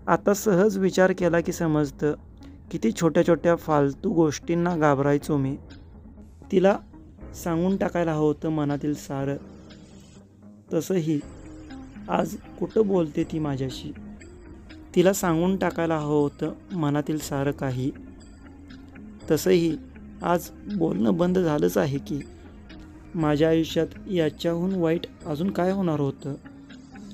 आता सहज विचार केला की समजतं, किती छोट्या छोट्या फालतू गोष्टींना घाबरायचो मी. तिला सांगून टाकायला हवं होतं मनातील सारं. तसंही आज कुठं बोलते ती माझ्याशी. तिला सांगून टाकायला हवं होतं मनातील सारं काही. तसंही आज बोलणं बंद झालंच आहे की. माझ्या आयुष्यात याच्याहून वाईट अजून काय होणार होतं.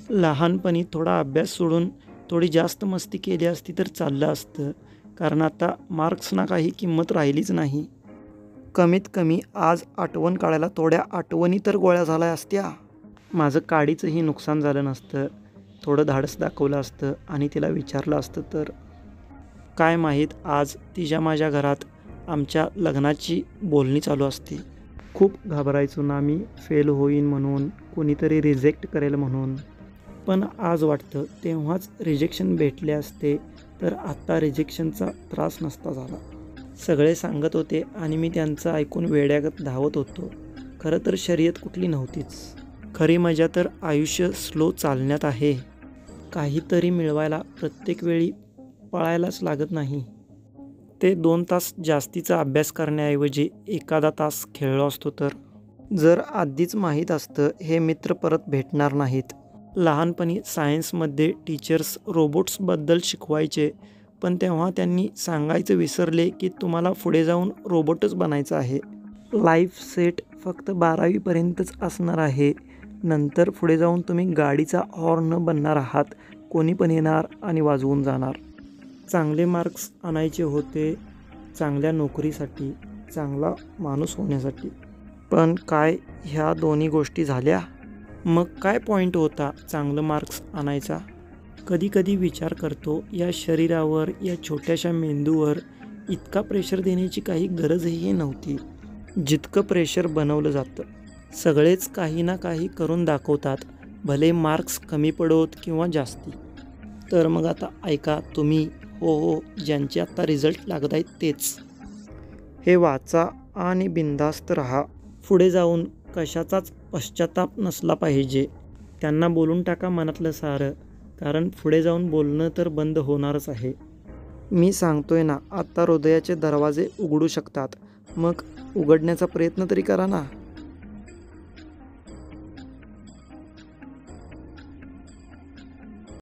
लहानपणी थोडा अभ्यास सोडून थोडी जास्त मस्ती केली असती तर चाललं असतं, कारण आता मार्क्सना काही किंमत राहिलीच नाही. कमीत कमी आज आठवण काढायला थोड्या आठवणी तर गोळ्या झाल्या असत्या. माझं काडीचंही नुकसान झालं नसतं. थोडं धाडस दाखवलं असतं आणि तिला विचारलं असतं तर. काय माहीत आज तिच्या माझ्या घरात आमच्या लग्नाची बोलणी चालू असती. खूप घाबरायचो ना मी, फेल होईन म्हणून, कोणीतरी रिजेक्ट करेल म्हणून. पण आज वाटतं तेव्हाच रिजेक्शन भेटले असते तर आता रिजेक्शनचा त्रास नसता झाला. सगळे सांगत होते आणि मी त्यांचं ऐकून वेड्यागत धावत होतो. खरं तर शर्यत कुठली नव्हतीच. खरी मजा तर आयुष्य स्लो चालण्यात आहे. काहीतरी मिळवायला प्रत्येक वेळी पळायलाच लागत नाही. ते 2 तास जास्तीचा अभ्यास करण्याऐवजी एखादा तास खेळलो असतो तर. जर आधीच माहीत असतं हे मित्र परत भेटणार नाहीत. लहानपणी सायन्समध्ये टीचर्स रोबोट्सबद्दल शिकवायचे, पण तेव्हा त्यांनी सांगायचं विसरले की तुम्हाला पुढे जाऊन रोबोटच बनायचं आहे. लाईफ सेट फक्त 12वीपर्यंतच असणार आहे. नंतर पुढे जाऊन तुम्ही गाडीचा हॉर्न बनणार आहात. कोणी पण येणार आणि वाजवून जाणार. चांगले मार्क्स आणायचे होते चांगल्या नोकरीसाठी, चांगला माणूस होण्यासाठी. पण काय ह्या दोन्ही गोष्टी झाल्या? मग काय पॉईंट होता चांगलं मार्क्स आणायचा? कधी कधी विचार करतो या शरीरावर, या छोट्याशा मेंदूवर इतका प्रेशर देण्याची काही गरजही नव्हती जितकं प्रेशर बनवलं जातं. सगळेच काही ना काही करून दाखवतात, भले मार्क्स कमी पडोत किंवा जास्ती. तर मग आता ऐका तुम्ही, हो ज्यांचे आत्ता रिझल्ट लागत आहेत तेच. हे वाचा आणि बिनधास्त राहा. पुढे जाऊन कशाचाच पश्चाताप नसला पाहिजे. त्यांना बोलून टाका मनातलं सारं, कारण पुढे जाऊन बोलणं तर बंद होणारच आहे. मी सांगतोय ना, आता हृदयाचे दरवाजे उघडू शकतात. मग उघडण्याचा प्रयत्न तरी करा ना.